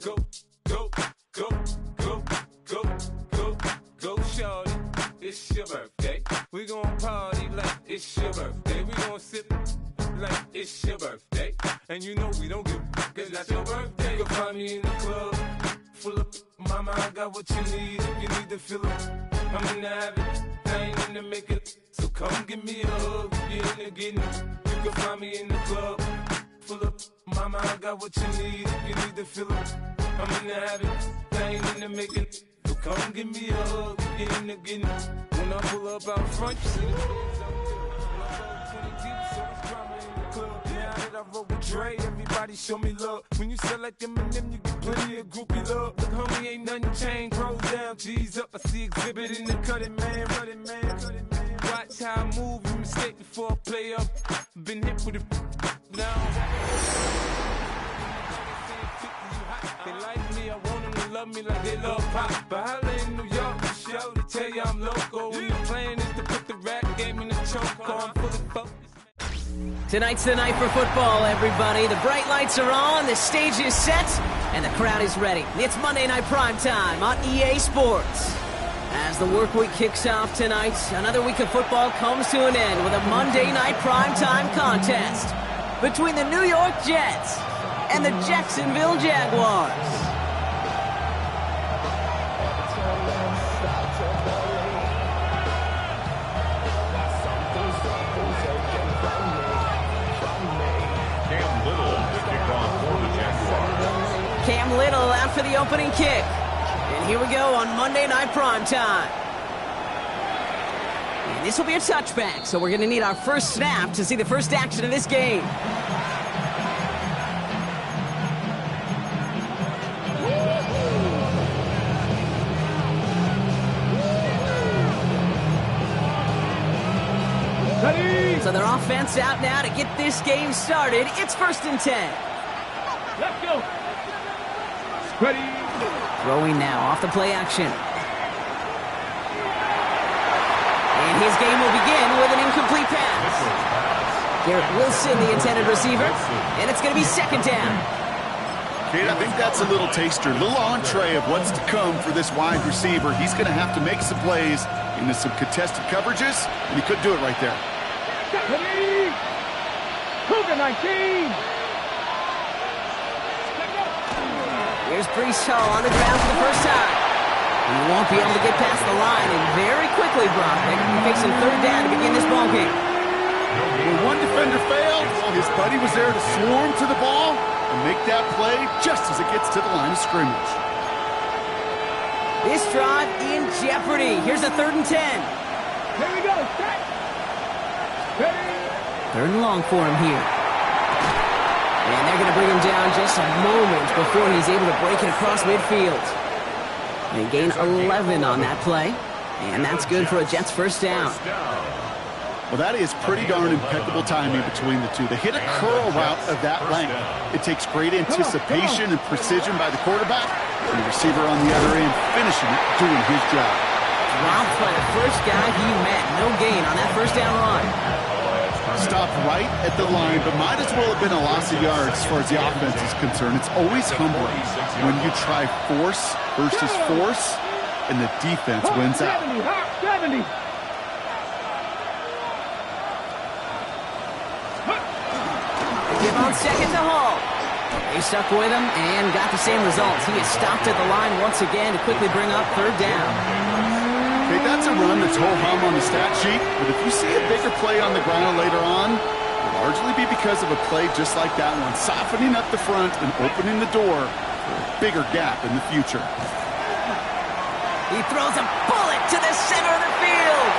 Go, go, go, go, go, go, go, shorty. It's your birthday. We gon' party like it's your birthday. We gon' sip like it's your birthday. And you know we don't give a cause that's your birthday. You can find me in the club, full of mama, I got what you need. If you need to fill up, I'm in the habit. I ain't in the make it. So come give me a hug. If you're in the getting, you can find me in the club, full of mama, I got what you need. If you need to fill up, I'm in the habit. I ain't in the make it. So come give me a hug. If you're in the getting, when I pull up out front, you see the fans out there. 20 deep, so it's drama in the club. Now that I roll with Dre, everybody show me love. When you sell like Eminem, you get plenty of groupie love. Look, homie, ain't nothing changed. Roll down, G's up. I see exhibit in the cutting, man. Running, man. Watch how I move. You mistake before I play up. Been hit with it now. They like me, I want them to love me like they love pop. But holla in New York, the show, they tell you I'm local. When the plan is to put the rap game in the choke. I'm fully focused. Tonight's the night for football, everybody. The bright lights are on, the stage is set, and the crowd is ready. It's Monday Night Primetime on EA Sports. As the work week kicks off tonight, another week of football comes to an end with a Monday Night Primetime contest between the New York Jets and the Jacksonville Jaguars. Cam Little out for the opening kick. And here we go on Monday Night Primetime. And this will be a touchback, so we're going to need our first snap to see the first action of this game. So their offense out now to get this game started. It's 1st and 10. Let's go. Ready. Throwing now off the play action. And his game will begin with an incomplete pass. Garrett Wilson, the intended receiver. And it's going to be 2nd down. Kate, I think that's a little taster, a little entree of what's to come for this wide receiver. He's going to have to make some plays into some contested coverages, and he couldn't do it right there. Ready. Cougar 19. Here's Breece Hall on the ground for the first time. He won't be able to get past the line, and very quickly, Brock, they're going to be fixing 3rd down to begin this ball game. When one defender failed, his buddy was there to swarm to the ball and make that play just as it gets to the line of scrimmage. This drive in jeopardy. Here's a 3rd and 10. Here we go. Set. Ready. 3rd and long for him here. And they're going to bring him down just a moment before he's able to break it across midfield. They gain 11 on that play. And that's good for a Jets first down. Well, that is pretty darn impeccable timing between the two. They hit a curl route of that length. It takes great anticipation and precision by the quarterback, and the receiver on the other end finishing it, doing his job. Dropped by the first guy he met. No gain on that first down run. Stopped right at the line, but might as well have been a loss of yards as far as the offense is concerned. It's always humbling when you try force versus force, and the defense wins out. 70. Give on 2nd to Hall. They stuck with him and got the same results. He is stopped at the line once again to quickly bring up 3rd down. Okay, that's a run that's ho-hum on the stat sheet, but if you see a bigger play on the ground later on, it'll largely be because of a play just like that one, softening up the front and opening the door for a bigger gap in the future. He throws a bullet to the center of the field.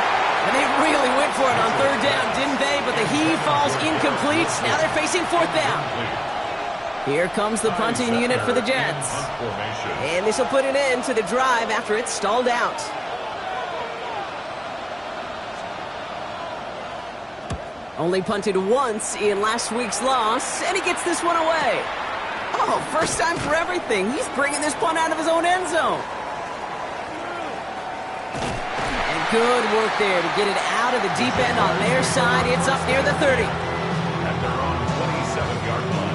And they really went for it on 3rd down, didn't they? But the heave falls incomplete. Now they're facing 4th down. Here comes the punting unit for the Jets. And this will put an end to the drive after it's stalled out. Only punted once in last week's loss, and he gets this one away. Oh, first time for everything. He's bringing this punt out of his own end zone. Good work there to get it out of the deep end on their side. It's up near the 30. At their own 27-yard line.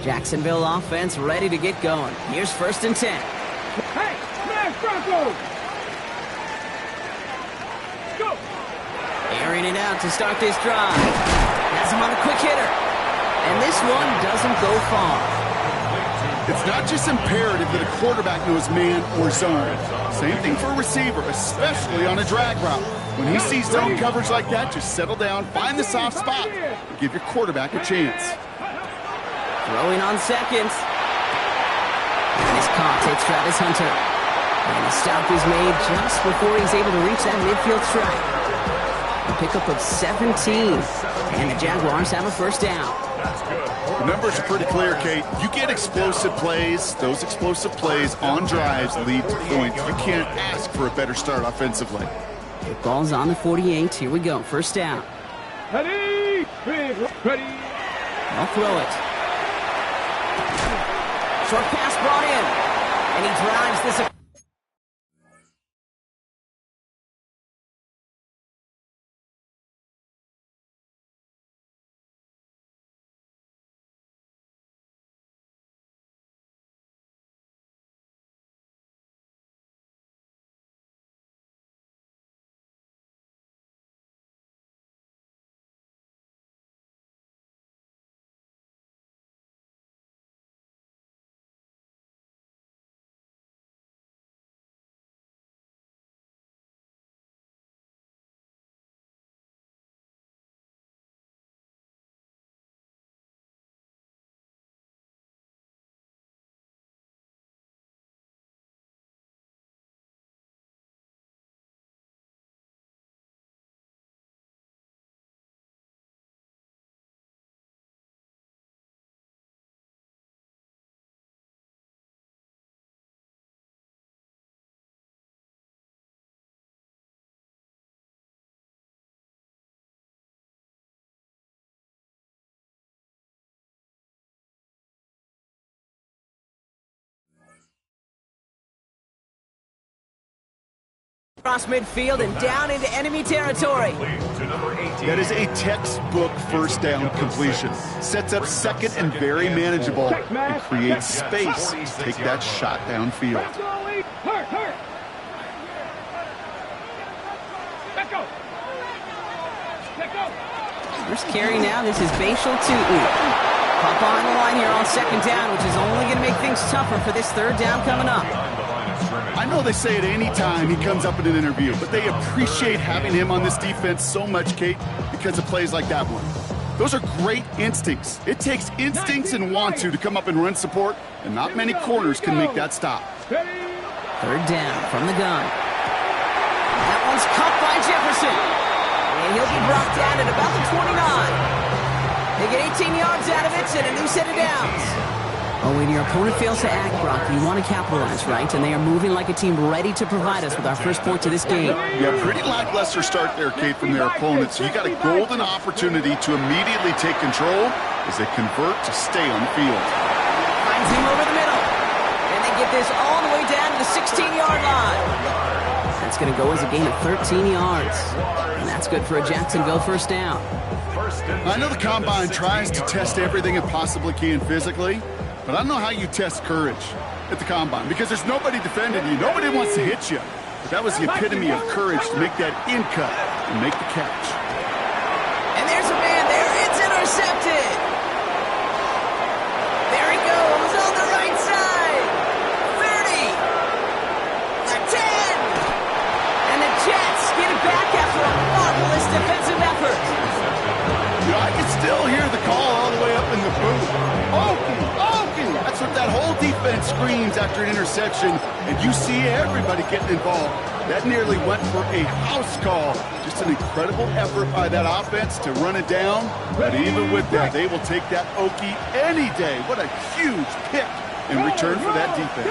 Jacksonville offense ready to get going. Here's 1st and 10. Hey, smash Broncos! Go! Airing it out to start this drive. Has him on a quick hitter. And this one doesn't go far. It's not just imperative that a quarterback knows man or zone. Same thing for a receiver, especially on a drag route. When he sees zone coverage like that, just settle down, find the soft spot, and give your quarterback a chance. Throwing on seconds. And his caught takes Travis Hunter. And the stop is made just before he's able to reach that midfield strike. A pickup of 17. And the Jaguars have a 1st down. The numbers are pretty clear, Kate. You get explosive plays. Those explosive plays on drives lead to points. You can't ask for a better start offensively. The ball's on the 48. Here we go. 1st down. Ready! Ready! They'll throw it. Short pass brought in. And he drives this. Across midfield and down into enemy territory. That is a textbook 1st down completion. Sets up 2nd and very manageable and creates space to take that shot downfield. Hurt! Let go! First carry now. This is Bashal Tootin. Pop on the line here on 2nd down, which is only going to make things tougher for this 3rd down coming up. I know they say it any time he comes up in an interview, but they appreciate having him on this defense so much, Kate, because of plays like that one. Those are great instincts. It takes instincts and want to come up and run support, and not many corners can make that stop. 3rd down from the gun. That one's caught by Jefferson. And he'll be brought down at about the 29. They get 18 yards out of it and a new set of downs. Oh, when your opponent fails to act, Brock, you want to capitalize, right? And they are moving like a team ready to provide us with our 1st point to this game. Yeah, pretty lackluster start there, Kate, from their opponents. So you got a golden opportunity to immediately take control as they convert to stay on the field. Finds him over the middle. And they get this all the way down to the 16-yard line. That's going to go as a gain of 13 yards. And that's good for a Jacksonville 1st down. I know the Combine tries to test everything it possibly can physically, but I don't know how you test courage at the Combine, because there's nobody defending you. Nobody wants to hit you. But that was the epitome of courage to make that in cut and make the catch. And there's a man there. It's intercepted. There he goes on the right side. 30. A 10. And the Jets get it back after a marvelous defensive effort. You know, I can still hear the call all the way up in the booth. Okie! That's what that whole defense screams after an interception, and you see everybody getting involved. That nearly went for a house call. Just an incredible effort by that offense to run it down, but even with that, they will take that Okie any day. What a huge pick in return for that defense.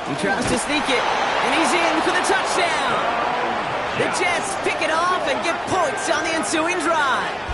He tries to sneak it, and he's in for the touchdown. The Jets pick it off and get points on the ensuing drive.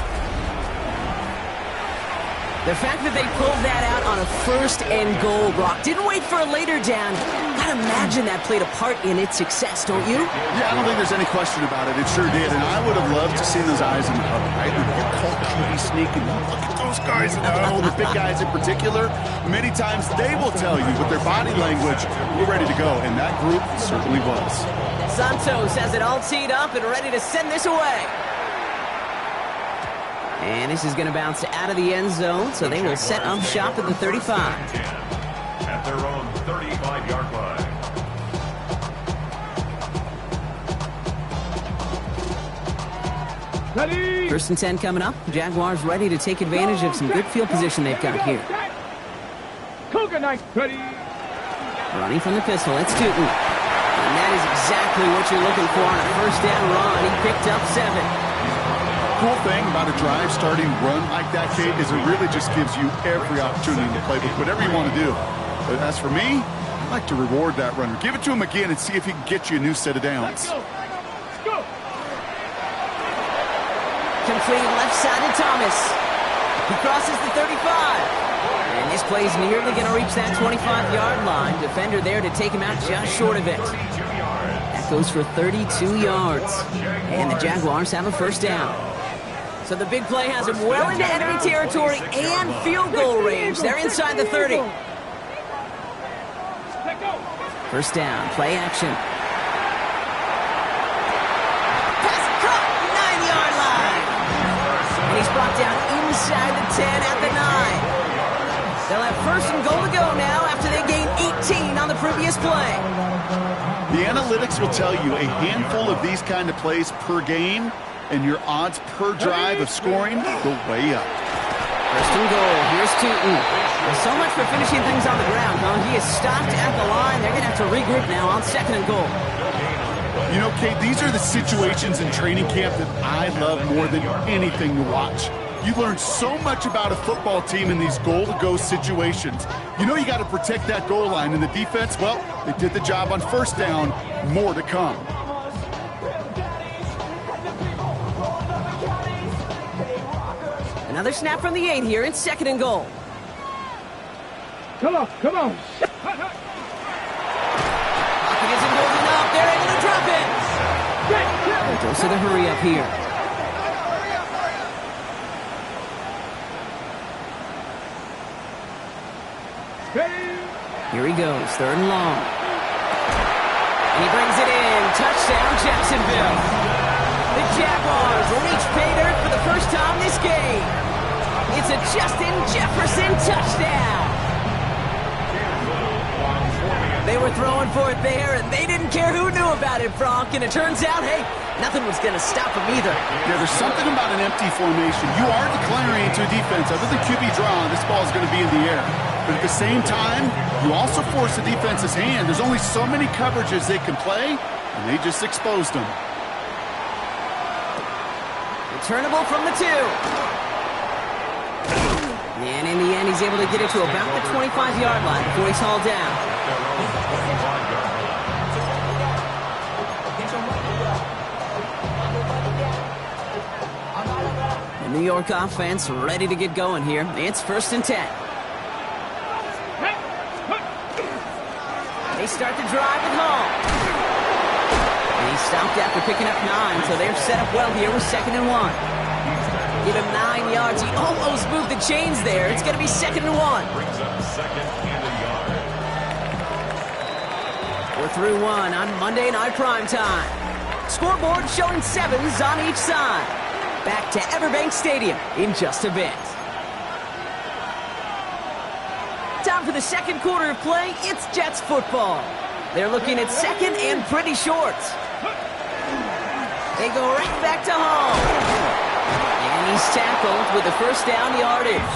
The fact that they pulled that out on a 1st and goal, Brock, didn't wait for a later down. Got gotta imagine that played a part in its success, don't you? Yeah, I don't think there's any question about it. It sure did, and I would have loved to see those eyes in the cover, right? When you call QB sneak and you look at those guys, and the big guys in particular, many times they will tell you with their body language, we're ready to go, and that group certainly was. Santos has it all teed up and ready to send this away. And this is going to bounce out of the end zone, so they will set up shop at the 35. At their own 35-yard line. Ready. 1st and 10 coming up. Jaguars ready to take advantage of some good field position they've got here. Cougar Knight. Ready. Running from the pistol, it's Tootin. And that is exactly what you're looking for on a 1st down run. He picked up 7. Cool thing about a drive starting run like that, Kate, is it really just gives you every opportunity to play with whatever you want to do. But as for me, I like to reward that runner. Give it to him again and see if he can get you a new set of downs. Let's go. Complete left side to Thomas. He crosses the 35. And this play is nearly going to reach that 25-yard line. Defender there to take him out just short of it. That goes for 32 yards. And the Jaguars have a 1st down. So the big play has him well into enemy territory and field goal range. They're inside the 30. 1st down, play action. Pass caught, 9-yard line. And he's brought down inside the 10 at the 9. They'll have 1st and goal to go now after they gained 18 on the previous play. The analytics will tell you a handful of these kind of plays per game, and your odds per drive of scoring go way up. 1st and goal. Here's Tootin. Well, so much for finishing things on the ground, huh? He is stopped at the line. They're going to have to regroup now on 2nd and goal. You know, Kate, these are the situations in training camp that I love more than anything to watch. You learn so much about a football team in these goal-to-go situations. You know you got to protect that goal line, and the defense, well, they did the job on 1st down. More to come. Another snap from the 8 here. It's 2nd and goal. Come on. Pocket isn't holding up. They're able to drop it. Goes to the hurry up here. Here he goes. 3rd and long. He brings it in. Touchdown, Jacksonville. The Jaguars reach pay dirt for the 1st time this game. It's a Justin Jefferson touchdown. They were throwing for it there, and they didn't care who knew about it, Frank. And it turns out, hey, nothing was going to stop them either. Yeah, there's something about an empty formation. You are declaring to a defense, other than QB draw, this ball is going to be in the air. But at the same time, you also force the defense's hand. There's only so many coverages they can play, and they just exposed them. Returnable from the 2. And in the end, he's able to get it to about the 25-yard line before he's hauled down. The New York offense ready to get going here. It's 1st and 10. They start the drive at home. And he stopped after picking up 9, so they're set up well here with 2nd and 1. Give him 9 yards. He almost moved the chains there. It's going to be 2nd and 1. Brings up 2nd and a yard. We're through 1 on Monday Night Primetime. Scoreboard showing 7s on each side. Back to Everbank Stadium in just a bit. Time for the 2nd quarter of play. It's Jets football. They're looking at 2nd and pretty short. They go right back to home. And he's tackled with the 1st down yardage.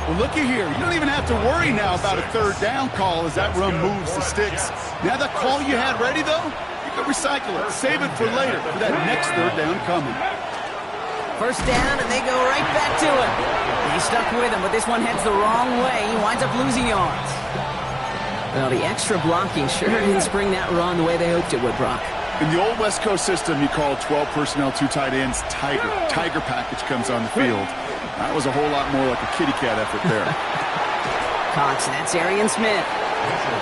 Well, looky here. You don't even have to worry now about a 3rd down call as that run moves the sticks. Now that call you had ready, though, you can recycle it. Save it for later for that next 3rd down coming. 1st down, and they go right back to it. And he's stuck with him, but this one heads the wrong way. He winds up losing yards. Well, the extra blocking sure didn't spring that run the way they hoped it would, Brock. In the old West Coast system, you call 12 personnel, 2 tight ends, Tiger. Tiger package comes on the field. That was a whole lot more like a kitty cat effort there. Cox, that's Arian Smith.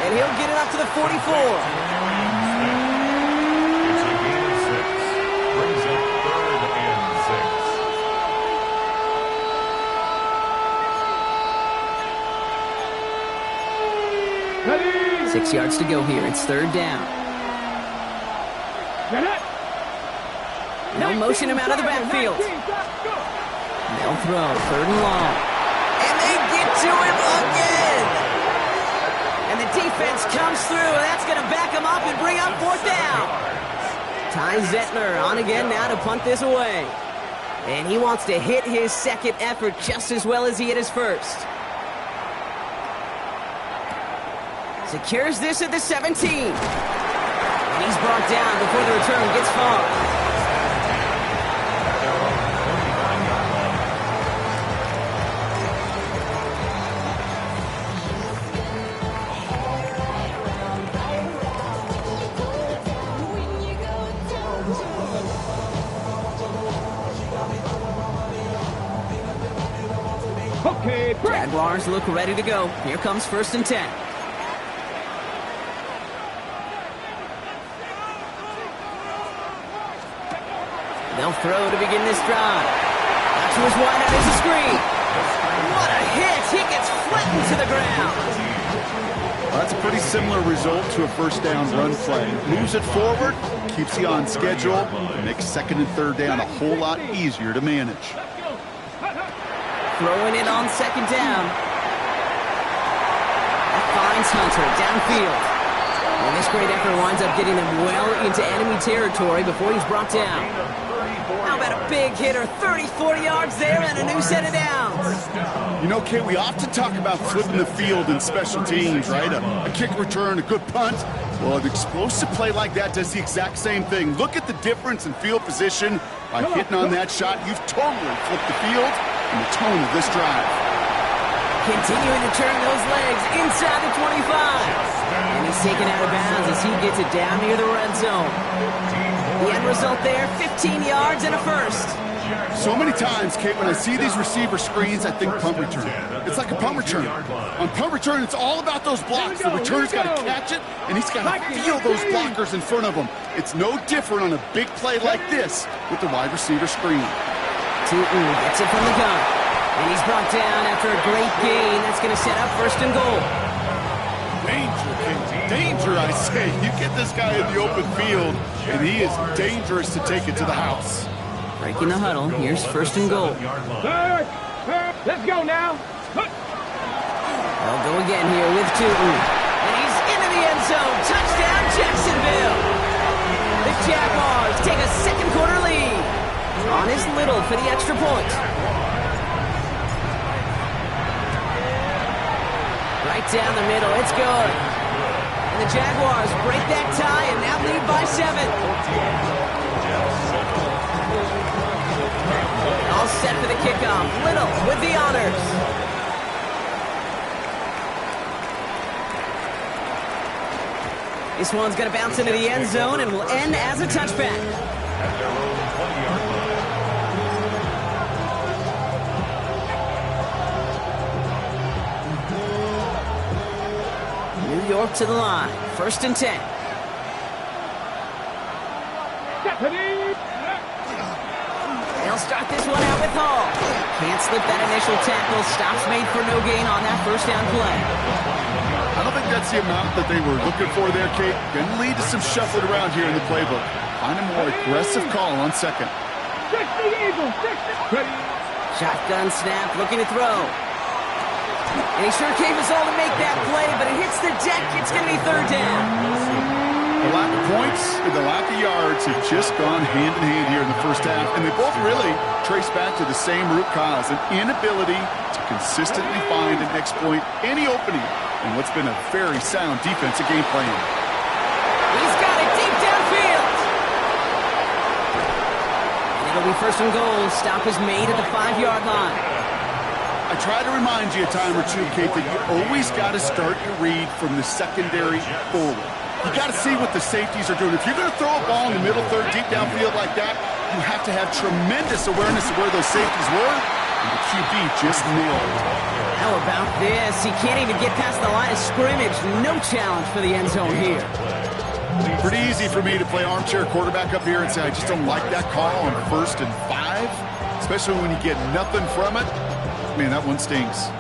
And he'll get it up to the 44. It's a gain of 6. Brings up 3rd and 6. Ready. 6 yards to go here. It's 3rd down. Get it. They'll motion him out of the backfield. They'll throw 3rd and long. And they get to him again. And the defense comes through. That's going to back him up and bring up 4th down. Ty Zettler on again now to punt this away. And he wants to hit his second effort just as well as he hit his first. Secures this at the 17. And he's brought down before the return gets far. Okay, break. Jaguars look ready to go. Here comes 1st and 10. They'll throw to begin this drive. Out to his wideout is a screen. What a hit! He gets flattened to the ground. Well, that's a pretty similar result to a 1st down run play. Moves it forward, keeps you on schedule, makes 2nd and 3rd down a whole lot easier to manage. Throwing it on 2nd down. That finds Hunter downfield. And this great effort winds up getting them well into enemy territory before he's brought down. How about a big hitter, 30, 40 yards there and a new set of downs. You know, Kate, we often talk about flipping the field in special teams, right? A kick return, a good punt. Well, an explosive play like that does the exact same thing. Look at the difference in field position. By hitting on that shot, you've totally flipped the field and the tone of this drive. Continuing to turn those legs inside the 25. And he's taken out of bounds as he gets it down near the red zone. The end result there, 15 yards and a first. So many times, Kate, when I see these receiver screens, I think punt return. It's like a punt return. On punt return, it's all about those blocks. The returner's got to catch it, and he's got to feel those blockers in front of him. It's no different on a big play like this with the wide receiver screen. Tootin gets it from the gun. And he's brought down after a great gain. That's going to set up 1st and goal. Danger, Kate. Danger, I say. You get this guy in the open field, and he is dangerous to take it to the house. Breaking the huddle. Here's 1st and goal. Let's go now. They'll go again here with Tootin. And he's into the end zone. Touchdown, Jacksonville. The Jaguars take a 2nd quarter lead. On his Little for the extra point. Right down the middle. It's good. And the Jaguars break that tie and now lead by 7. All set for the kickoff. Little with the honors. This one's going to bounce into the end zone and will end as a touchback. At their own 20-yard line. New York to the line. 1st and 10. They'll start this one out with Hall. Can't slip that initial tackle. Stops made for no gain on that 1st down play. I don't think that's the amount that they were looking for there, Kate. Going to lead to some shuffling around here in the playbook. Find a more aggressive call on 2nd. Shotgun snap, looking to throw. And he sure gave us all to make that play, but it hits the deck. It's going to be 3rd down. The lack of points and the lack of yards have just gone hand in hand here in the 1st half, and they both really trace back to the same root cause, an inability to consistently find and exploit any opening in what's been a very sound defensive game plan. He's got it deep downfield. And it'll be 1st and goal. Stop is made at the 5-yard line. I try to remind you a time or two, Kate, that you always got to start your read from the secondary forward. You got to see what the safeties are doing. If you're going to throw a ball in the middle third, deep downfield like that, you have to have tremendous awareness of where those safeties were, and the QB just nailed it. How about this? He can't even get past the line of scrimmage. No challenge for the end zone here. Pretty easy for me to play armchair quarterback up here and say I just don't like that call on 1st and 5, especially when you get nothing from it. Man, that one stings.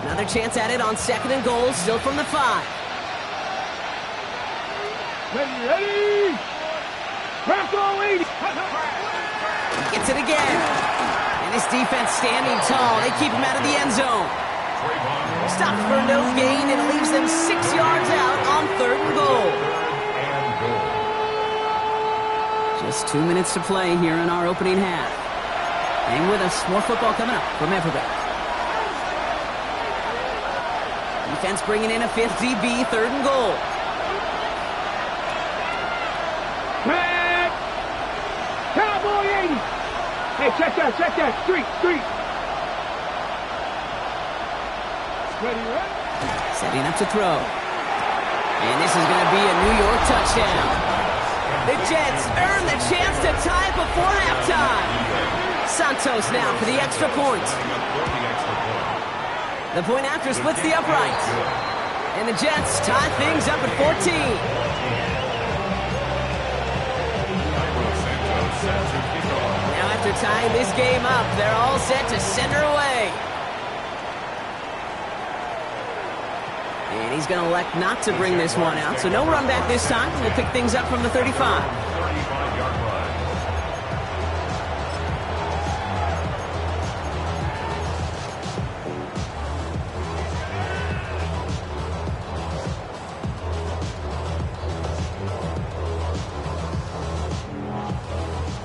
Another chance at it on 2nd and goal, still from the 5. Ready? Crack all 80. He gets it again. And his defense standing tall. They keep him out of the end zone. Stopped for no gain, and it leaves them 6 yards out on 3rd and goal. Just 2 minutes to play here in our opening half. Hang with us. More football coming up from everywhere. Defense bringing in a 5th DB, 3rd and goal. Crack. Cowboy 80. Hey, check that. Street. Ready? Setting up to throw. And this is going to be a New York touchdown. The Jets earn the chance to tie it before halftime. Santos now for the extra point. The point after splits the upright. And the Jets tie things up at 14. Now after tying this game up, they're all set to send her away. And he's going to elect not to bring this one out, so no run back this time. We'll pick things up from the 35. 35-yard line.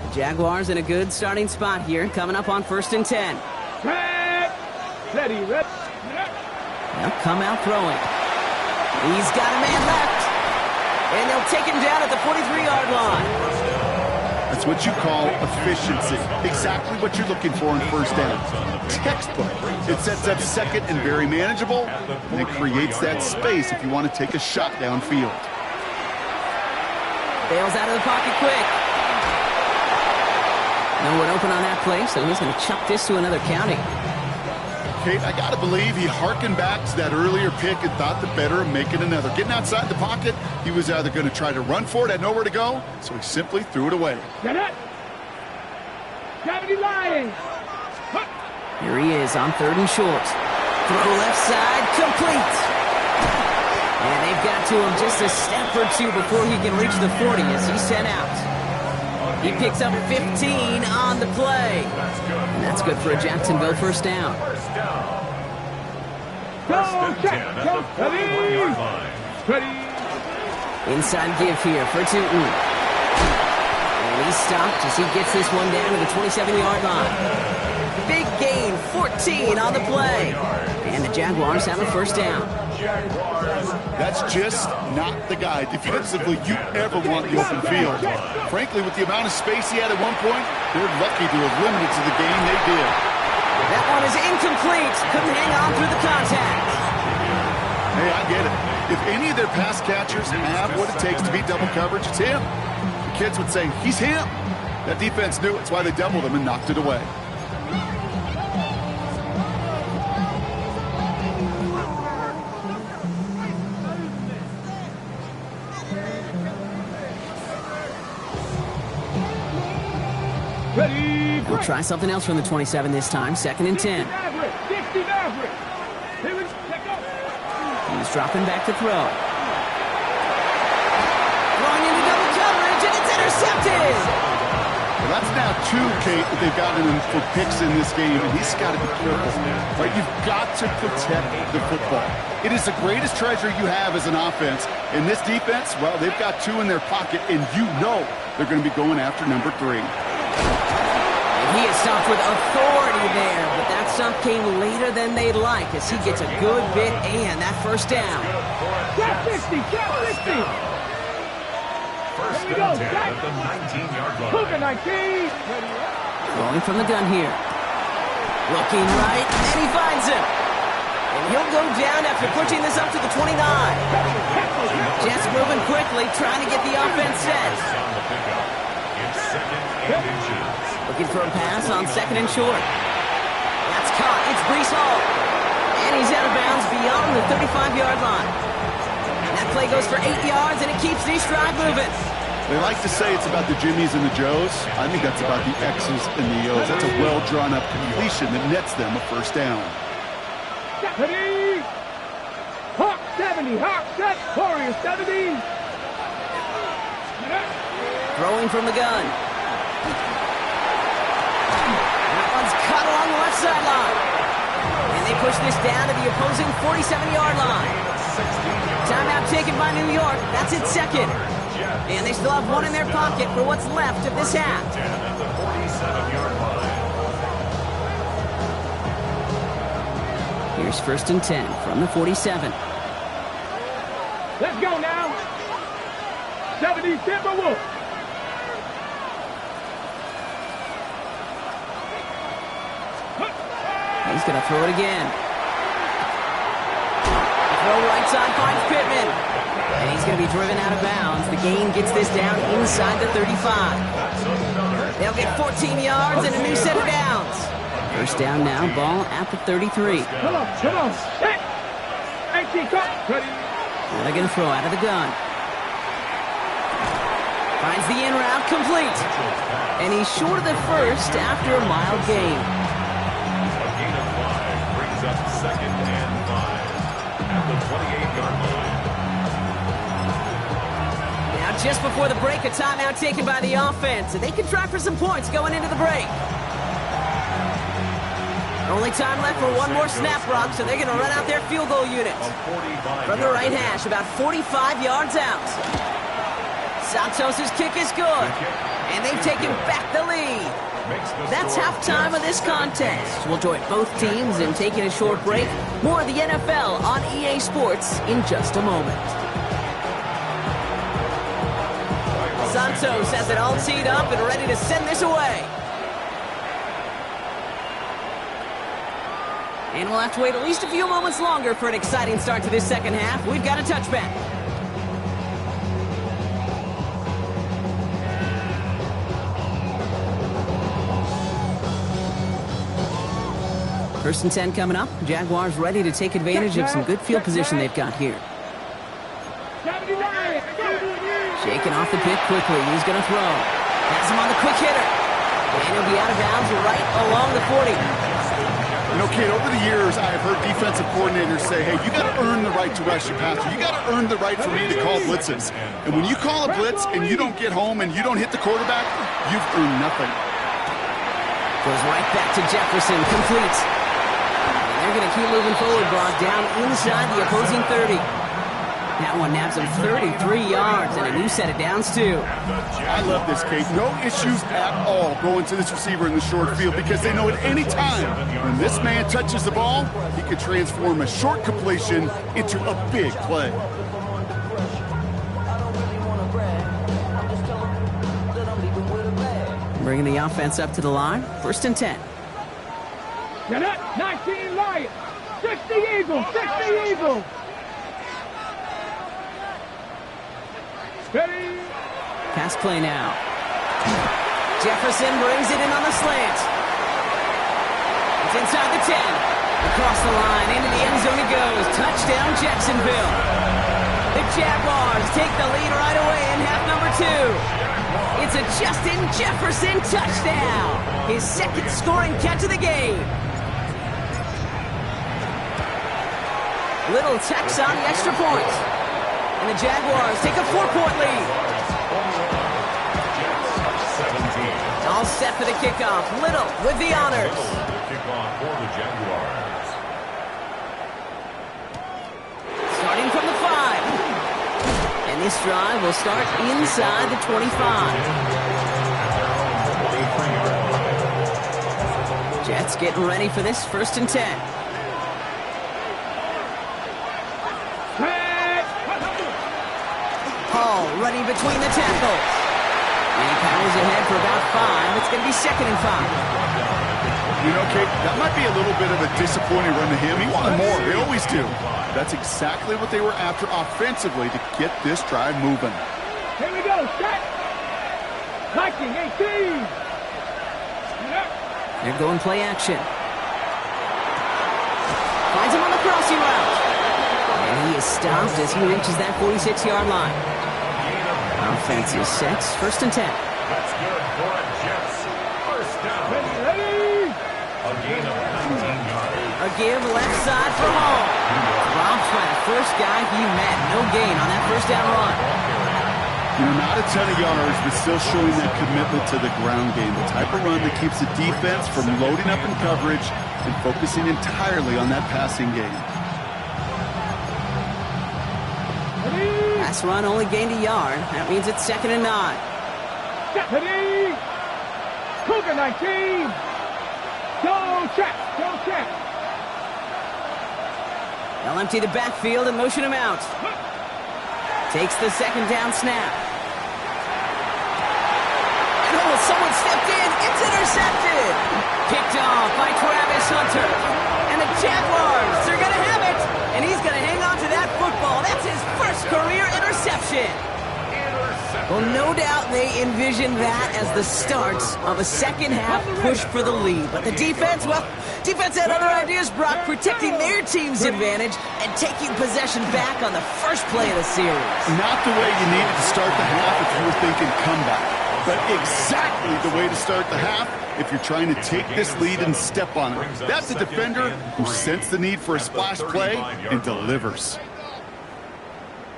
The Jaguars in a good starting spot here, coming up on 1st and 10. Crack. Ready. They'll come out throwing. He's got a man left. And they'll take him down at the 43-yard line. That's what you call efficiency. Exactly what you're looking for in 1st down. Textbook. It sets up 2nd and very manageable, and it creates that space if you want to take a shot downfield. Bails out of the pocket quick. No one open on that play, so he's going to chuck this to another county. Kate, I got to believe he harkened back to that earlier pick and thought the better of making another. Getting outside the pocket, he was either going to try to run for it, had nowhere to go, so he simply threw it away. Get it. Gravity line. Here he is on 3rd and short. Throw left side, complete. And they've got to him just a step or two before he can reach the 40 as he's sent out. He picks up 15 on the play. And that's good for a Jacksonville 1st down. Go, check. Ready. Inside give here for Tootin. And he's stopped as he gets this one down to the 27-yard line. Big gain, 14 on the play. And the Jaguars have a 1st down. That's just not the guy defensively you ever want in the open field. Frankly, with the amount of space he had at one point, they're lucky to have limited to the game they did. That one is incomplete. Couldn't hang on through the contact. Hey, I get it. If any of their pass catchers have what it takes to beat double coverage, it's him. The kids would say, he's him. That defense knew it's why they doubled him and knocked it away. Ready. We'll try something else from the 27 this time. 2nd and 10. He's dropping back to throw. Throwing into double coverage, and it's intercepted! Well, that's now 2, Kate, that they've gotten him for picks in this game, and he's got to be careful. Right? You've got to protect the football. It is the greatest treasure you have as an offense. And this defense, well, they've got 2 in their pocket, and you know they're going to be going after number 3. He is stopped with authority there, but that stop came later than they'd like as he gets a good bit and that 1st down. Cat 50, cat 50. First Here we go, and 10 at the 19-yard line. Hook 19. Going from the gun here. Looking right, and he finds him. And he'll go down after pushing this up to the 29. Jets moving quickly, trying to get the offense set. On the pickup. It's 2nd and inches. Looking for a pass on 2nd and short. That's caught. It's Brees Hall. And he's out of bounds beyond the 35-yard line. And that play goes for 8 yards, and it keeps this drive moving. They like to say it's about the Jimmies and the Joes. I think that's about the X's and the O's. That's a well-drawn-up completion that nets them a first down. Hawk 70, Hawk set, Warrior 70. Throwing from the gun. That one's cut along the left sideline. And they push this down to the opposing 47-yard line. Timeout taken by New York. That's its second. And they still have one in their pocket for what's left of this half. At the 47-yard line. Here's 1st and 10 from the 47. Let's go now. 70 Timberwolves. He's going to throw it again. The throw right side finds Pittman. And he's going to be driven out of bounds. The gain gets this down inside the 35. They'll get 14 yards and a new set of downs. First down now, ball at the 33. Come on. Set. 18, cut. Ready. They're going to throw out of the gun. Finds the in route complete. And he's short of the first after a mild gain. A gain of 5 brings up 2nd and 5 at the 28-yard line. Now just before the break, a timeout taken by the offense. And they can try for some points going into the break. Only time left for one more snap, Brock, so they're going to run out their field goal unit. From the right hash, about 45 yards out. Santos' kick is good. And they've taken back the lead. That's halftime of this contest. We'll join both teams in taking a short break. More of the NFL on EA Sports in just a moment. Santos has it all teed up and ready to send this away. And we'll have to wait at least a few moments longer for an exciting start to this second half. We've got a touchback. First and 10 coming up. Jaguars ready to take advantage of some good field position they've got here. Shaking off the pick quickly. He's going to throw. Has him on the quick hitter. And he'll be out of bounds right along the 40. You know, Kate, over the years, I've heard defensive coordinators say, hey, you got to earn the right to rush your passer. You got to earn the right for me to call blitzes. And when you call a blitz and you don't get home and you don't hit the quarterback, you've earned nothing. Goes right back to Jefferson, complete. And they're going to keep moving forward, Brock, down inside the opposing 30. That one nabs him 33 yards and a new set of downs, too. I love this, Kate. No issues at all going to this receiver in the short field because they know at any time when this man touches the ball, he could transform a short completion into a big play. Bringing the offense up to the line. 1st and 10. Get up. 19 Lions. 60 Eagles. 60 Eagles. Ready. Pass play now. Jefferson brings it in on the slant. It's inside the 10. Across the line, into the end zone it goes. Touchdown, Jacksonville. The Jaguars take the lead right away in half number 2. It's a Justin Jefferson touchdown. His second scoring catch of the game. Little tacks on the extra point. And the Jaguars take a 4-point lead. All set for the kickoff. Little with the honors. Kickoff for the Jaguars. Starting from the 5. And this drive will start inside the 25. Jets getting ready for this 1st and 10. Hall running between the tackles. And he powers ahead for about 5. It's going to be 2nd and 5. You know, Kate, that might be a little bit of a disappointing run to him. He wanted more. They always do. That's exactly what they were after offensively to get this drive moving. Here we go. Set. Viking 18. They're going play action. crossing route. And he is stopped as he reaches that 46-yard line. Offense is set. First and 10. That's good for a Jets. First down. A gain of 19 yards. A give left side for Hall. Dropped by the first guy he met. No gain on that first down run. You know, not a ton of yards, but still showing that commitment to the ground game. The type of run that keeps the defense from loading up in coverage and focusing entirely on that passing game. Pass run only gained a yard. That means it's 2nd and 9. Deputy! Cougar 19! Go check! Go check! They'll empty the backfield and motion him out. Takes the 2nd down snap. And someone stepped in. It's intercepted. Picked off by Travis Hunter. And the Jaguars, they're going to have it. And he's going to hang on to that football. That's his first career interception. Well, no doubt they envisioned that as the start of a second-half push for the lead. But the defense, well, defense had other ideas, Brock, protecting their team's advantage and taking possession back on the first play of the series. Not the way you needed to start the half if you were thinking comeback, but exactly the way to start the half if you're trying to take this lead and step on it. That's a defender who sensed the need for a splash play and delivers.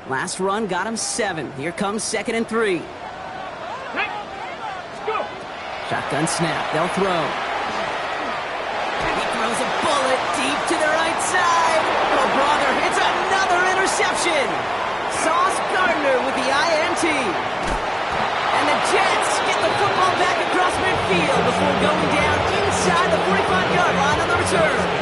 Last run got him 7. Here comes 2nd and 3. Shotgun snap. They'll throw. He throws a bullet deep to the right side. Oh, brother, it's another interception. Sauce Gardner with the INT. And the Jets get the football back across midfield before going down inside the 45-yard line on the return.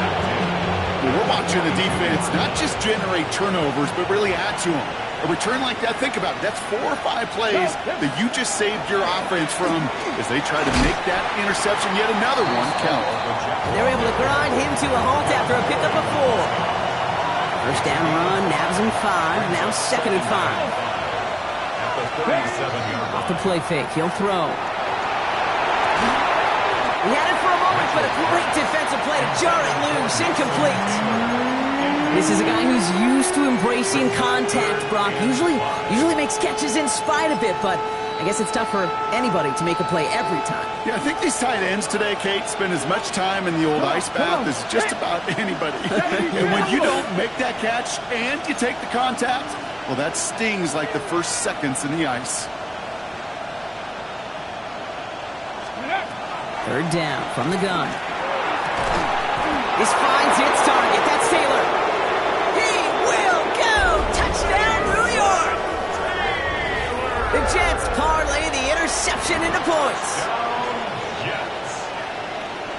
We're watching the defense not just generate turnovers, but really add to them. A return like that, think about it, that's 4 or 5 plays that you just saved your offense from as they try to make that interception, yet another one, count. They're able to grind him to a halt after a pickup of 4. First down run, nabs him 5, now 2nd and 5. At the 37-yard line. Off the play fake, he'll throw. He had it for a moment, but a great defensive play to jar it loose. Incomplete. This is a guy who's used to embracing contact, Brock. Usually makes catches in spite of it, but I guess it's tough for anybody to make a play every time. Yeah, I think these tight ends today, Kate, spend as much time in the old ice bath as just about anybody. And when you don't make that catch and you take the contact, well, that stings like the first seconds in the ice. 3rd down from the gun. This finds its target. That's Taylor. He will go. Touchdown, New York. The Jets parlay the interception into points.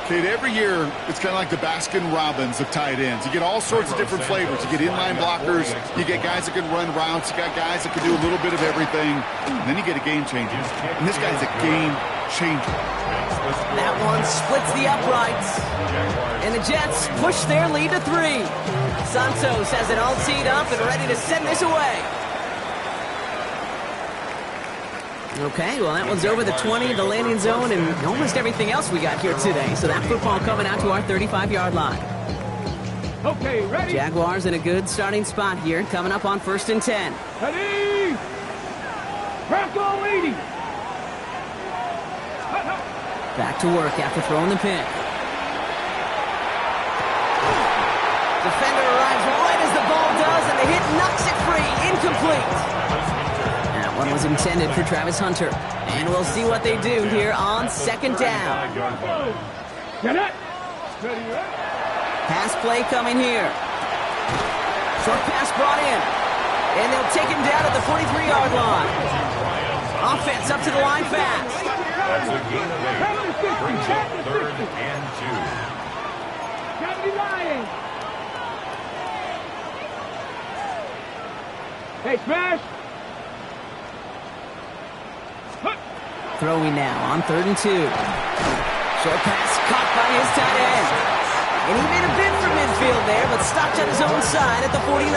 Kate, every year, it's kind of like the Baskin-Robbins of tight ends. You get all sorts of different flavors. You get inline blockers. You get guys that can run routes. You got guys that can do a little bit of everything. And then you get a game changer. And this guy's a game changer. That one splits the uprights. And the Jets push their lead to 3. Santos has it all teed up and ready to send this away. Okay, well, that one's over the 20, the landing zone, and almost everything else we got here today. So that football coming out to our 35-yard line. Okay, ready? Jaguars in a good starting spot here, coming up on 1st and 10. Ready? Bronco 80. Back to work after throwing the pick. Defender arrives right as the ball does, and the hit knocks it free. Incomplete. That one was intended for Travis Hunter. And we'll see what they do here on 2nd down. Get it. Ready, Pass play coming here. Short pass brought in. And they'll take him down at the 43-yard line. Offense up to the line fast. That's a gain of 8. Brings up 3rd and 2. Gotta be lying. Hey, smash. Throwing now on 3rd and 2. Short pass caught by his tight end. And he made a bid for midfield there, but stopped on his own side at the 49.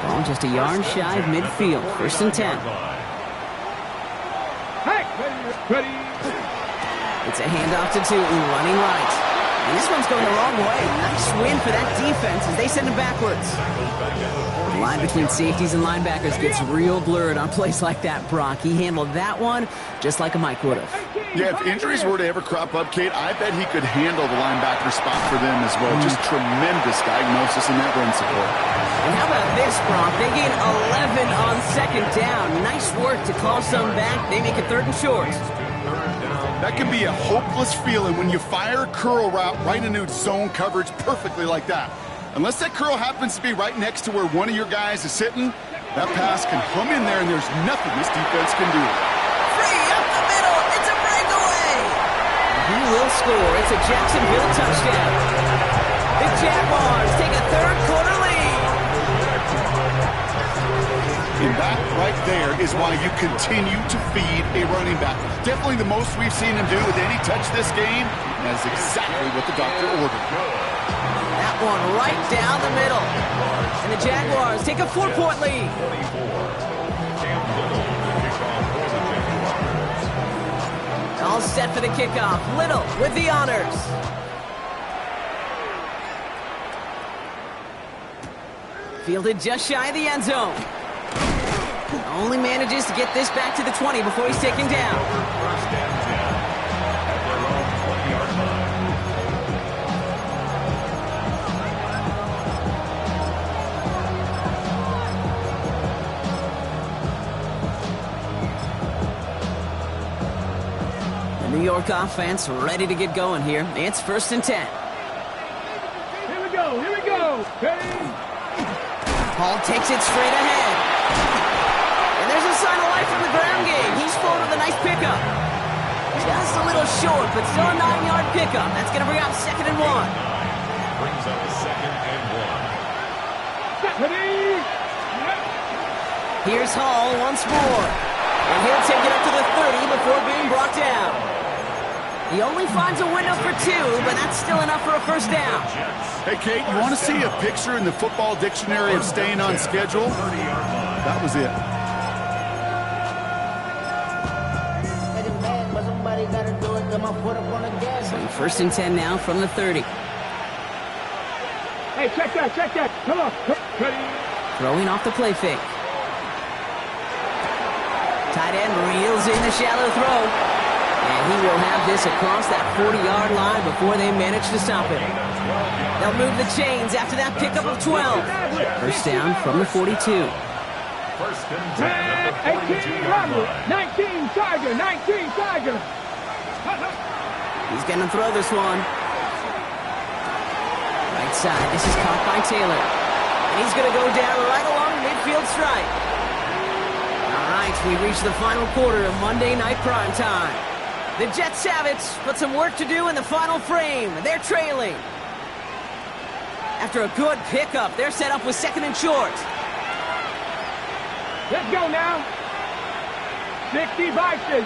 Ball just a yard shy of midfield. 1st and 10. Hey, ready. It's a handoff to Tootin, running right. And this one's going the wrong way. Nice win for that defense as they send him backwards. The line between safeties and linebackers gets real blurred on plays like that, Brock. He handled that one just like a Mike would have. Yeah, if injuries were to ever crop up, Kate, I bet he could handle the linebacker spot for them as well. Just tremendous diagnosis in that run support. And how about this, Brock? They gain 11 on second down. Nice work to call some back. They make it 3rd and short. That can be a hopeless feeling when you fire a curl route right into zone coverage perfectly like that. Unless that curl happens to be right next to where one of your guys is sitting, that pass can hum in there and there's nothing this defense can do. Free up the middle. It's a breakaway. He will score. It's a Jacksonville touchdown. The Jaguars take a 3rd quarter lead. And that right there is why you continue to feed a running back. Definitely the most we've seen him do with any touch this game. And that's exactly what the doctor ordered. That one right down the middle. And the Jaguars take a 4-point lead. All set for the kickoff. Little with the honors. Fielded just shy of the end zone. Only manages to get this back to the 20 before he's taken down. First and 10 at their own 20-yard line. The New York offense ready to get going here. It's 1st and 10. Here we go, here we go. Hall takes it straight ahead. And there's a sign of life from the ground game. He's full with a nice pickup. Just a little short, but still a 9-yard pickup. That's going to bring up 2nd and 1. Brings up 2nd and 1. Here's Hall once more. And he'll take it up to the 30 before being brought down. He only finds a window for 2, but that's still enough for a 1st down. Hey, Kate, you want to see a picture in the football dictionary of staying on schedule? That was it. So 1st and 10 now from the 30. Hey, check that, check that. Come on. Throwing off the play fake. Tight end reels in the shallow throw. And he will have this across that 40-yard line before they manage to stop it. They'll move the chains after that pickup of 12. 1st down from the 42. 1st and 10 at the 18 Robert, 19 Tiger, 19 Tiger. He's going to throw this one. Right side. This is caught by Taylor. And he's going to go down right along midfield stripe. All right, we reach the final quarter of Monday Night Prime Time. The Jets have it, but some work to do in the final frame. They're trailing. After a good pickup, they're set up with 2nd and short. Let's go now. 60 vices,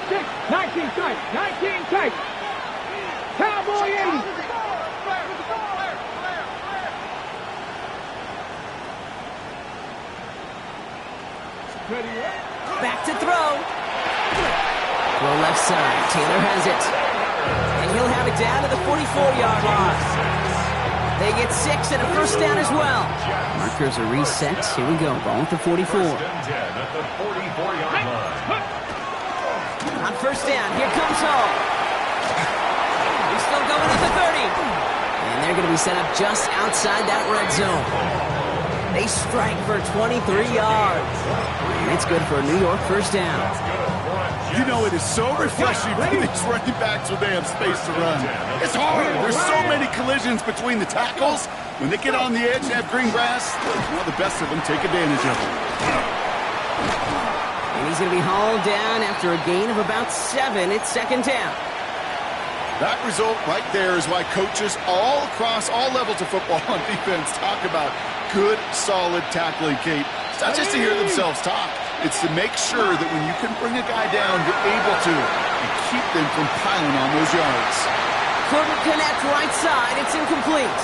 19 tight, 19 tight. Cowboy 80. Back to throw. Throw left side. Taylor has it. And he'll have it down to the 44-yard line. They get 6 and a 1st down as well. Markers are reset. Here we go. Ball at the 44. 1st and 10 at the 44-yard line. On 1st down, here comes Hall. He's still going at the 30. And they're going to be set up just outside that red zone. They strike for 23 yards. And it's good for a New York 1st down. You know, it is so refreshing for these running backs when they have space to run. It's hard. There's so many collisions between the tackles. When they get on the edge and have green grass, well, the best of them take advantage of it. And he's going to be hauled down after a gain of about 7. It's 2nd down. That result right there is why coaches all across all levels of football on defense talk about good, solid tackling, Kate. It's not just to hear themselves talk. It's to make sure that when you can bring a guy down, you're able to and keep them from piling on those yards. Couldn't connect right side. It's incomplete.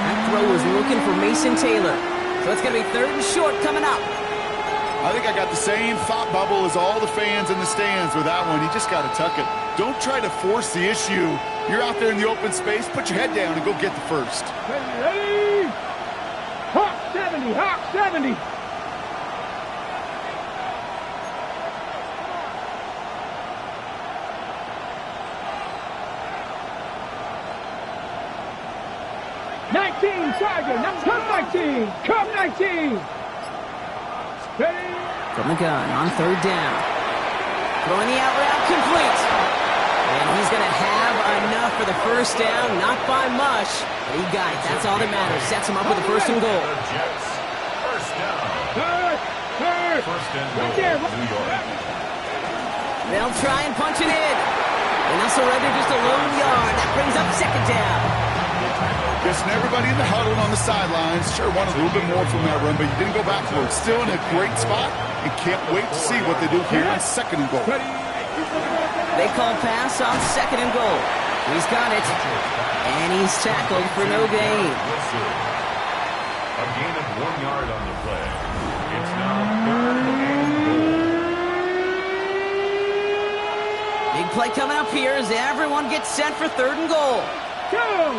That throw was looking for Mason Taylor. So it's going to be 3rd and short coming up. I think I got the same thought bubble as all the fans in the stands with that one. You just got to tuck it. Don't try to force the issue. You're out there in the open space, put your head down and go get the first. Ready? Hawk 70, Hawk 70. Sergeant, come 19! Come 19! Ready? From the gun on third down. Throwing the out route complete. And he's going to have enough for the first down. Not by much, but he got it. That's all that matters. Sets him up with a first and goal. The Jets, first down. First and goal, New York. They'll try and punch it in. And they'll surrender just a lone yard. That brings up second down. Guessing everybody in the huddle on the sidelines sure wanted a little bit more from that run, but you didn't go backwards. Still in a great spot and can't wait to see what they do here on second and goal. They call pass on second and goal. He's got it. And he's tackled for no gain. A gain of 1 yard on the play. It's now third and goal. Big play coming up here as everyone gets set for third and goal. Go!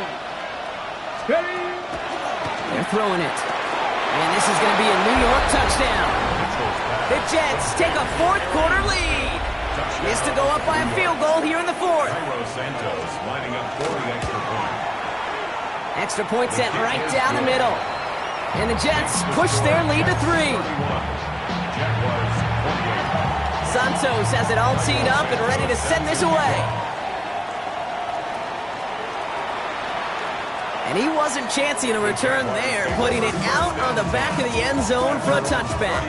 They're throwing it. And this is going to be a New York touchdown. The Jets take a fourth quarter lead. Missed to go up by a field goal here in the fourth. Santos lining up for the extra point. Extra point set right down the middle. And the Jets push their lead to 3. Jaguars 48. Santos has it all teed up and ready to send this away. And he wasn't chancing a return there, putting it out on the back of the end zone for a touchback.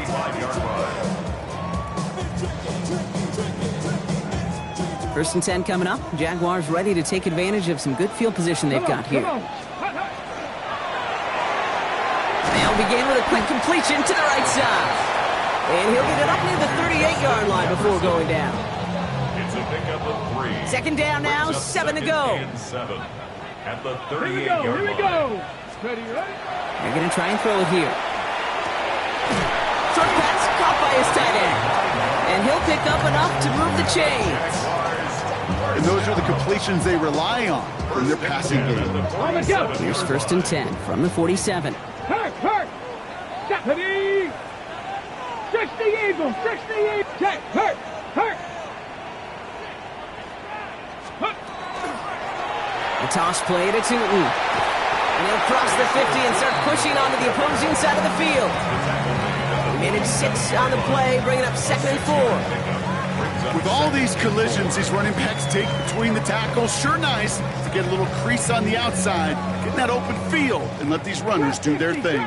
First and 10 coming up. Jaguars ready to take advantage of some good field position they've got here. They'll begin with a quick completion to the right side. And he'll get it up near the 38-yard line before going down. It's a pickup of 3. Second down now, 7 to go. And 7 at the Here we 38-yard go, here we line. go. Ready, ready? They're going to try and throw it here. Short pass caught by his tight end. And he'll pick up enough to move the chains. And those are the completions they rely on in their passing game. On the go. Here's first and 10 from the 47. Hurt. Deputy. 60 Eagles, 60 Eagles. Check, hurt. A toss play to Tootin. And he'll cross the 50 and start pushing onto the opposing side of the field. He managed 6 on the play, bringing up second and 4. With all these collisions these running backs take between the tackles, sure nice to get a little crease on the outside, get in that open field, and let these runners do their thing.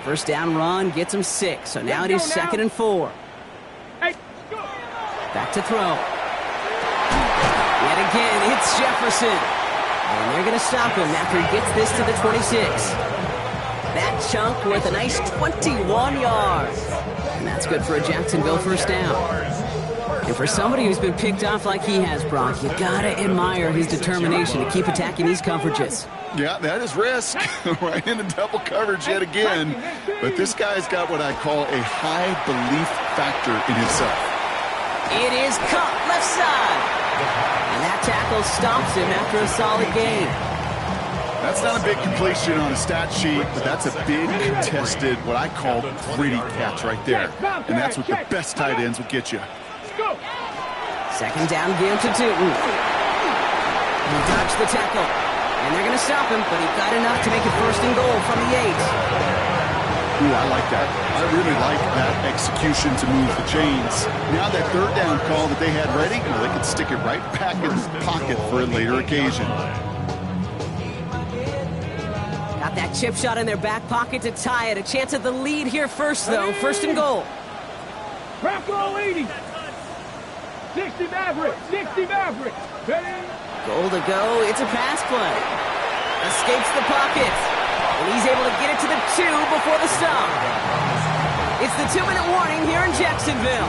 First down run gets him 6, so now it is second and 4. Back to throw. Yet again, it's Jefferson. And they're going to stop him after he gets this to the 26. That chunk worth a nice 21 yards. And that's good for a Jacksonville first down. And for somebody who's been picked off like he has, Brock, you gotta admire his determination to keep attacking these coverages. Yeah, that is risk. Right into double coverage yet again. But this guy's got what I call a high belief factor in himself. It is caught left side. And that tackle stops him after a solid gain. That's not a big completion on a stat sheet, but that's a big contested, what I call gritty catch right there. And that's what the best tight ends will get you. Second down game to Tootin. He dodged the tackle. And they're going to stop him, but he got enough to make it first and goal from the 8. Ooh, I like that. I really like that execution to move the chains. Now that third down call that they had ready, well, they can stick it right back in his pocket for a later occasion. Got that chip shot in their back pocket to tie it. A chance at the lead here first, though. First and goal. Bronco 80. 60 Maverick. 60 Maverick. Ready? Goal to go. It's a pass play. Escapes the pocket. And he's able to get it to the 2 before the stop. It's the 2-minute warning here in Jacksonville.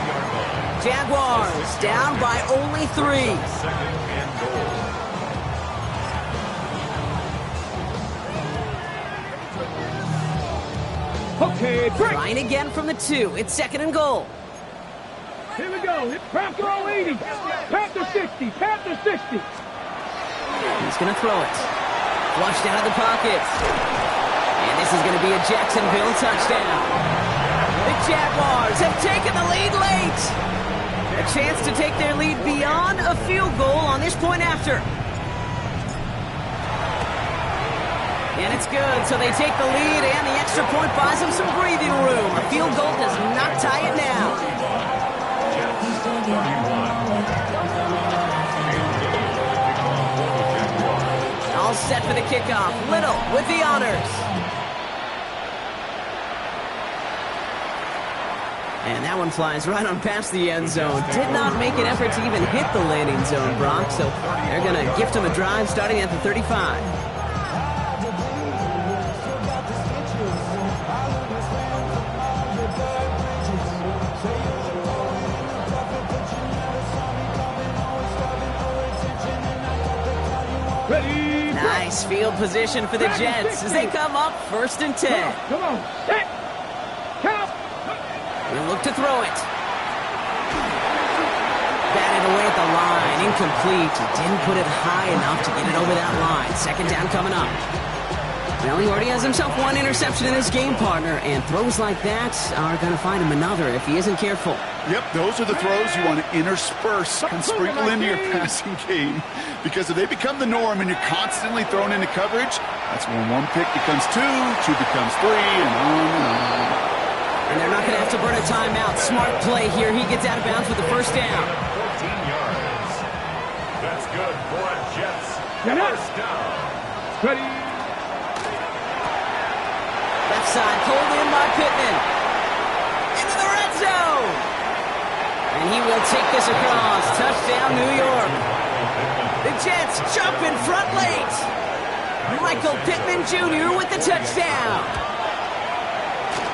Jaguars down by only 3. Second and goal. Okay, break. Trying again from the 2. It's second and goal. Here we go. Panther leading. Panther 60. Panther 60. He's going to throw it. Flushed out of the pocket. And this is going to be a Jacksonville touchdown. The Jaguars have taken the lead late. A chance to take their lead beyond a field goal on this point after. And it's good, so they take the lead, and the extra point buys them some breathing room. A field goal does not tie it now. All set for the kickoff. Little with the honors. And that one flies right on past the end zone. Did not make an effort to even hit the landing zone, Brock, so they're going to gift him a drive starting at the 35. Ready. Nice field position for the Jets as they come up 1st and 10. Come on. Set. Count. We'll look to throw it. Batted away at the line. Incomplete. He didn't put it high enough to get it over that line. 2nd down coming up. Well, he already has himself one interception in his game, partner, and throws like that are going to find him another if he isn't careful. Yep, those are the throws you want to intersperse and sprinkle into your passing game. Because if they become the norm and you're constantly thrown into coverage, that's when one pick becomes two becomes three, and on and on. And they're not going to have to burn a timeout. Smart play here. He gets out of bounds with the 1st down. 14 yards. That's good for a Jets. First down. Ready. Left side pulled in by Pittman. Into the red zone. And he will take this across. Touchdown, New York. The Jets jump in front late. Michael Pittman Jr. with the touchdown.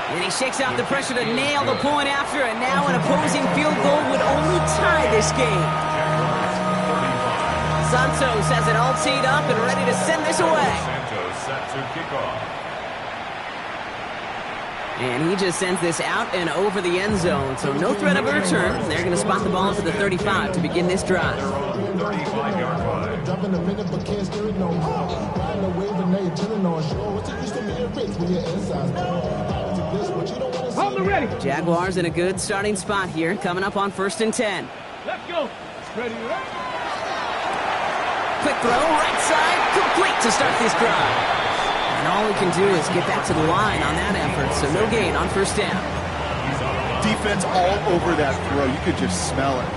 And he shakes out the pressure to nail the point after, and now an opposing field goal would only tie this game. Santos has it all teed up and ready to send this away. Santos set to kick off. And he just sends this out and over the end zone, so no threat of a return. They're going to spot the ball to the 35 to begin this drive. 35-yard line. Jumping a minute, but can't steer it no more. Riding a wave and now you're chilling on shore. What's it used to be a race when you're inside? Hold the ready. Jaguars in a good starting spot here, coming up on 1st and 10. Let's go. Ready. Quick throw, right side, complete to start this drive. And all he can do is get back to the line on that effort, so no gain on 1st down. Defense all over that throw. You could just smell it.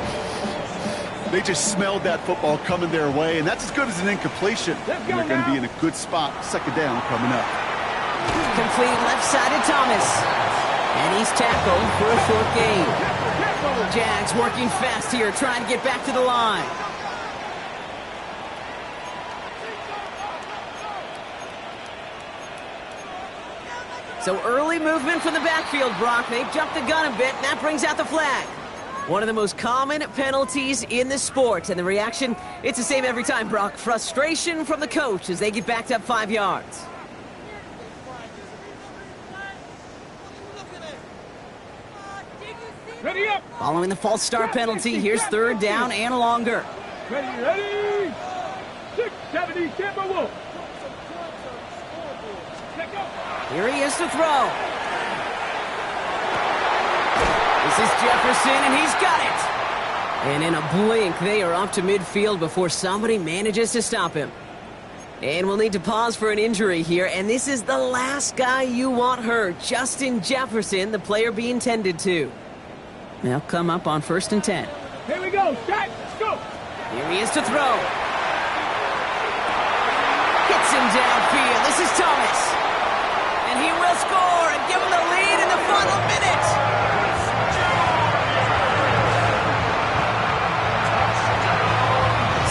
They just smelled that football coming their way, and that's as good as an incompletion. And they're going to be in a good spot. 2nd down coming up. Complete left side to Thomas. And he's tackled for a short gain. Jags working fast here, trying to get back to the line. So early movement from the backfield, Brock. They've jumped the gun a bit, and that brings out the flag. One of the most common penalties in the sport, and the reaction, it's the same every time, Brock. Frustration from the coach as they get backed up 5 yards. Ready up. Following the false start penalty, here's 3rd down and longer. Ready. 670 Tampa Wolf. Here he is to throw. This is Jefferson, and he's got it. And in a blink, they are up to midfield before somebody manages to stop him. And we'll need to pause for an injury here, and this is the last guy you want hurt. Justin Jefferson, the player being tended to. They'll come up on 1st and 10. Here we go. Set. Go. Here he is to throw. Hits him downfield. This is Thomas. And he will score and give him the lead in the final minute.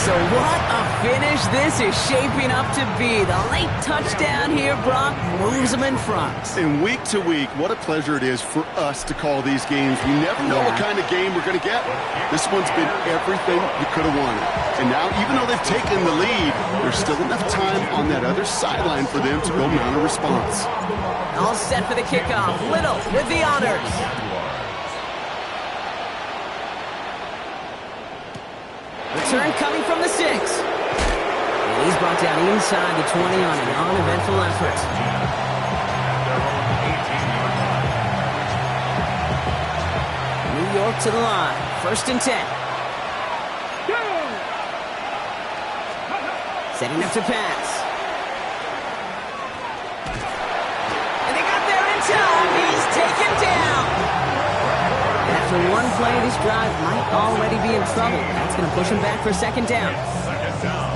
So what a finish this is shaping up to be. The late touchdown here, Brock, moves them in front. And week to week, what a pleasure it is for us to call these games. We never know what kind of game we're going to get. This one's been everything you could have wanted. And now, even though they've taken the lead, there's still enough time on that other sideline for them to go mount a response. All set for the kickoff. Little with the honors. return coming from the 6. And he's brought down inside the 20 on an uneventful effort. New York to the line. 1st and 10. Setting up to pass. And they got there in time. He's taken down. And after one play, this drive might already be in trouble. That's going to push him back for 2nd down.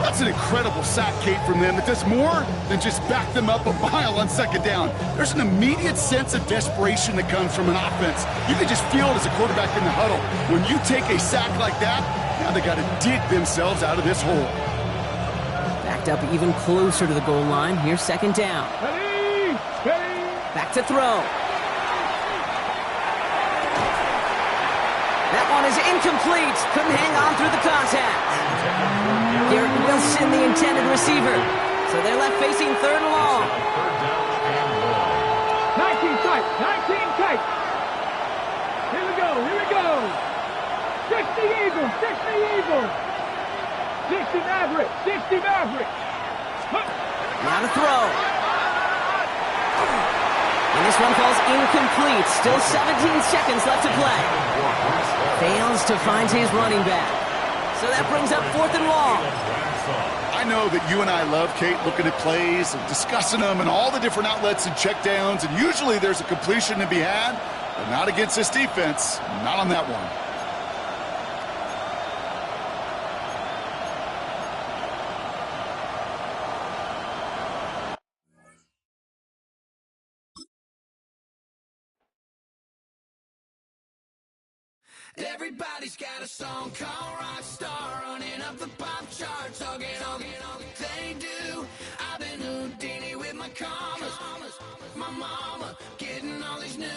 That's an incredible sack, Kate, from them. It does more than just back them up a mile on 2nd down. There's an immediate sense of desperation that comes from an offense. You can just feel it as a quarterback in the huddle. When you take a sack like that, now they got to dig themselves out of this hole. Backed up even closer to the goal line. Here's 2nd down. Ready, ready. Back to throw. That one is incomplete. Couldn't hang on through the contact. Garrett Wilson, the intended receiver. So they're left facing 3rd and long. 19 tight, 19 tight. Here we go, here we go. 60 Eagles, 60 Eagles. 60 Mavericks, 60 Mavericks. Now to throw. And this one falls incomplete. Still 17 seconds left to play. Fails to find his running back. So that brings up 4th and long. I know that you and I love, Kate, looking at plays and discussing them and all the different outlets and checkdowns, and usually there's a completion to be had, but not against this defense. Not on that one. Everybody's got a song called Rockstar, running up the pop charts, hugging they do. I've been Houdini with my commas, my mama getting all these new